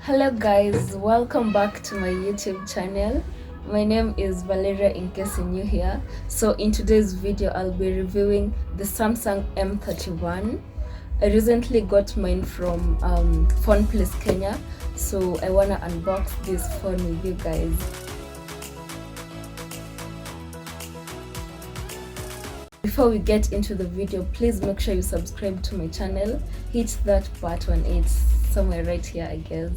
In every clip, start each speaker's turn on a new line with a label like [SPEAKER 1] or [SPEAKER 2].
[SPEAKER 1] Hello guys, welcome back to my YouTube channel. My name is Valeria in case you're new here. So in today's video I'll be reviewing the Samsung M31. I recently got mine from Phone Place Kenya, so I wanna unbox this phone with you guys. Before we get into the video, please make sure you subscribe to my channel. Hit that button, it's somewhere right here I guess.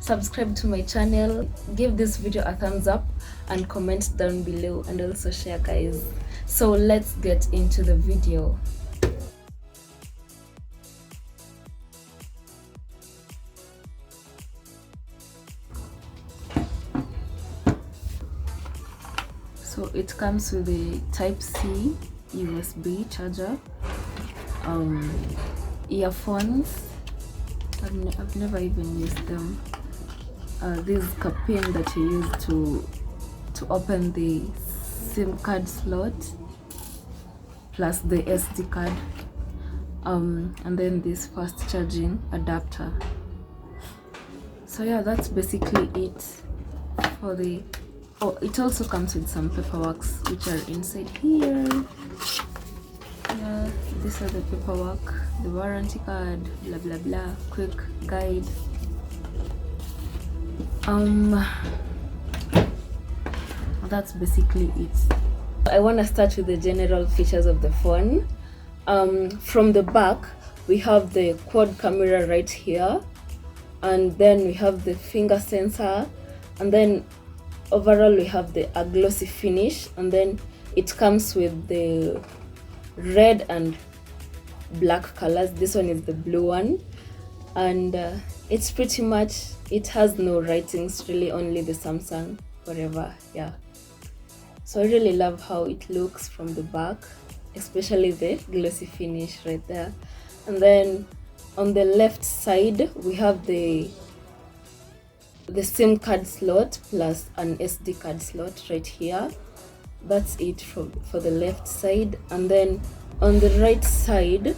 [SPEAKER 1] Subscribe to my channel, give this video a thumbs up and comment down below, and also share guys. So let's get into the video. So it comes with a Type-C USB charger, earphones. I've never even used them. This pin that you use to open the SIM card slot, plus the SD card, and then this fast charging adapter. So yeah, that's basically it for the it also comes with some paperwork which are inside here. Yeah, these are the paperwork, the warranty card, blah blah blah, quick guide. That's basically it. I want to start with the general features of the phone. From the back we have the quad camera right here, and then we have the finger sensor, and then overall we have a glossy finish, and then it comes with the red and black colors. This one is the blue one, and it's pretty much, it has no writings really, only the Samsung forever. Yeah, so I really love how it looks from the back, especially the glossy finish right there. And then on the left side we have the SIM card slot plus an SD card slot right here. That's it for the left side. And then on the right side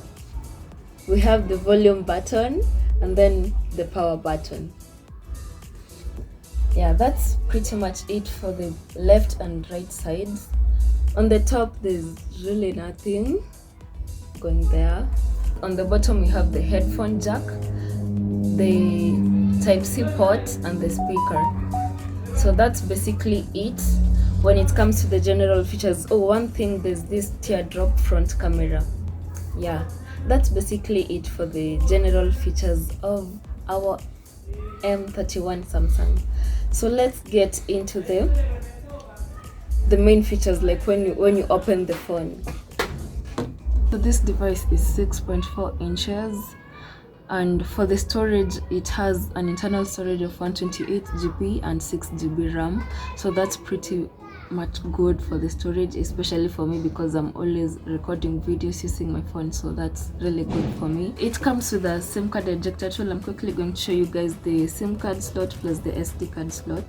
[SPEAKER 1] we have the volume button and then the power button. Yeah, that's pretty much it for the left and right sides. On the top there's really nothing going there. On the bottom we have the headphone jack, the Type-C port and the speaker. So that's basically it when it comes to the general features. Oh, one thing, there's this teardrop front camera. Yeah, that's basically it for the general features of our M31 Samsung. So let's get into the main features, like when you open the phone. So this device is 6.4 inches, and for the storage it has an internal storage of 128 GB and 6 GB RAM. So that's pretty much good for the storage, especially for me because I'm always recording videos using my phone, so that's really good for me. It comes with a SIM card ejector tool. I'm quickly going to show you guys the SIM card slot plus the SD card slot.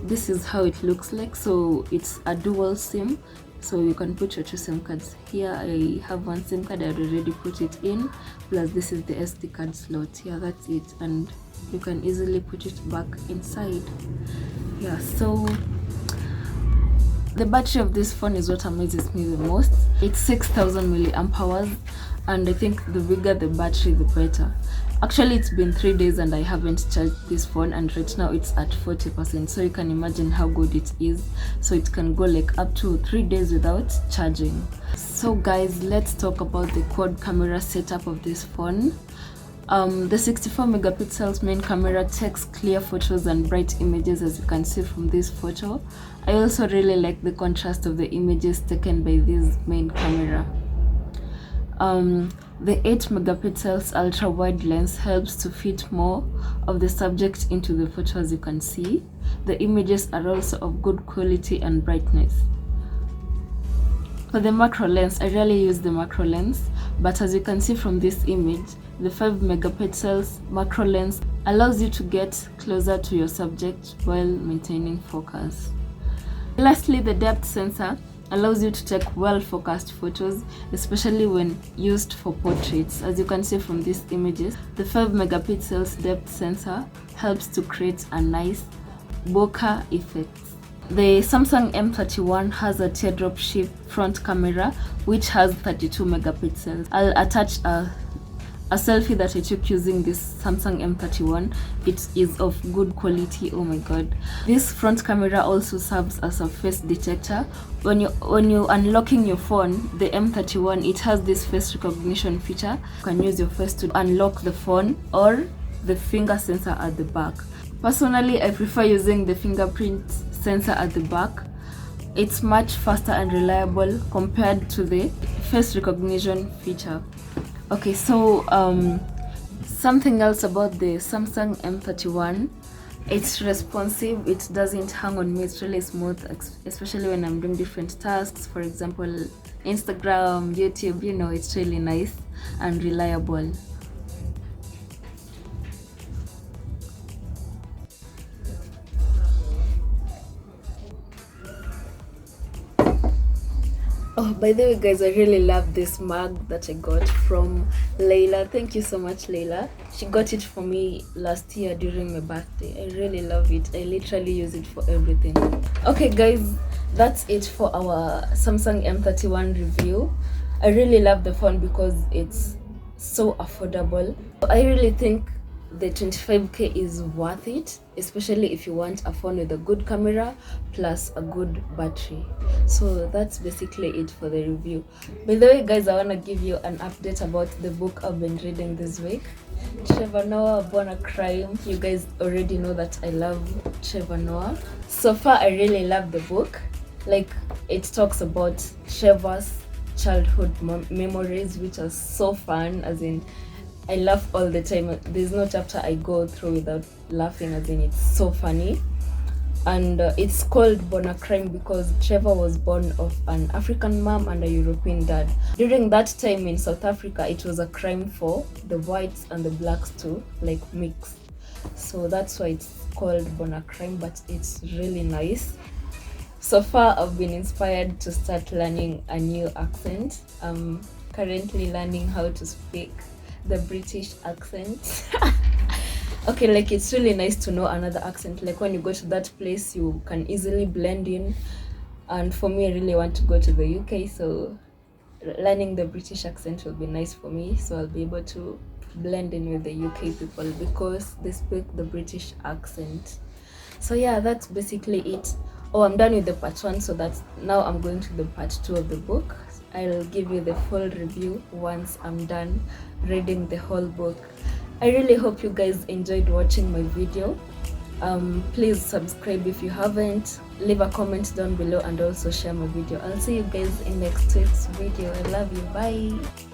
[SPEAKER 1] This is how it looks like. So it's a dual SIM, so you can put your two SIM cards here. I have one SIM card, I already put it in, plus this is the SD card slot. Yeah, that's it, and you can easily put it back inside. Yeah, so the battery of this phone is what amazes me the most. It's 6,000 milliamp hours, and I think the bigger the battery the better. Actually, it's been 3 days and I haven't charged this phone, and right now it's at 40%, so you can imagine how good it is. So it can go like up to 3 days without charging. So guys, let's talk about the quad camera setup of this phone. The 64 megapixels main camera takes clear photos and bright images, as you can see from this photo. I also really like the contrast of the images taken by this main camera. The 8 megapixels ultra wide lens helps to fit more of the subject into the photo, as you can see. The images are also of good quality and brightness. For the macro lens, I rarely use the macro lens, but as you can see from this image, the 5 megapixels macro lens allows you to get closer to your subject while maintaining focus. Lastly, the depth sensor allows you to take well-focused photos, especially when used for portraits. As you can see from these images, the 5 megapixels depth sensor helps to create a nice bokeh effect. The Samsung M31 has a teardrop shaped front camera which has 32 megapixels. I'll attach a selfie that I took using this Samsung M31. It is of good quality. Oh my god. This front camera also serves as a face detector. When you unlocking your phone, the M31, it has this face recognition feature. You can use your face to unlock the phone or the finger sensor at the back. Personally, I prefer using the fingerprint sensor at the back. It's much faster and reliable compared to the face recognition feature. Okay, so something else about the Samsung M31, it's responsive, it doesn't hang on me, it's really smooth, especially when I'm doing different tasks, for example Instagram, YouTube, you know, it's really nice and reliable. Oh, by the way guys, I really love this mug that I got from Layla. Thank you so much, Layla. She got it for me last year during my birthday. I really love it. I literally use it for everything. Okay guys, that's it for our Samsung M31 review. I really love the phone because it's so affordable. I really think the 25k is worth it, especially if you want a phone with a good camera plus a good battery. So that's basically it for the review. By the way guys, I want to give you an update about the book I've been reading this week, Trevor Noah, Born a Crime. You guys already know that I love Trevor Noah. So far I really love the book. Like, it talks about Trevor's childhood memories, which are so fun, as in I laugh all the time. There's no chapter I go through without laughing, as in it's so funny. And it's called Born a Crime because Trevor was born of an African mom and a European dad. During that time in South Africa, it was a crime for the whites and the blacks to like mix. So that's why it's called Born a Crime, but it's really nice. So far, I've been inspired to start learning a new accent. I'm currently learning how to speak the British accent. Okay, like, it's really nice to know another accent. Like, when you go to that place, you can easily blend in. And for me, I really want to go to the UK, so learning the British accent will be nice for me. So I'll be able to blend in with the UK people because they speak the British accent. So yeah, that's basically it. Oh, I'm done with the part 1, so that's now I'm going to the part 2 of the book. I'll give you the full review once I'm done reading the whole book. I really hope you guys enjoyed watching my video. Please subscribe if you haven't, leave a comment down below, and also share my video. I'll see you guys in next week's video. I love you. Bye.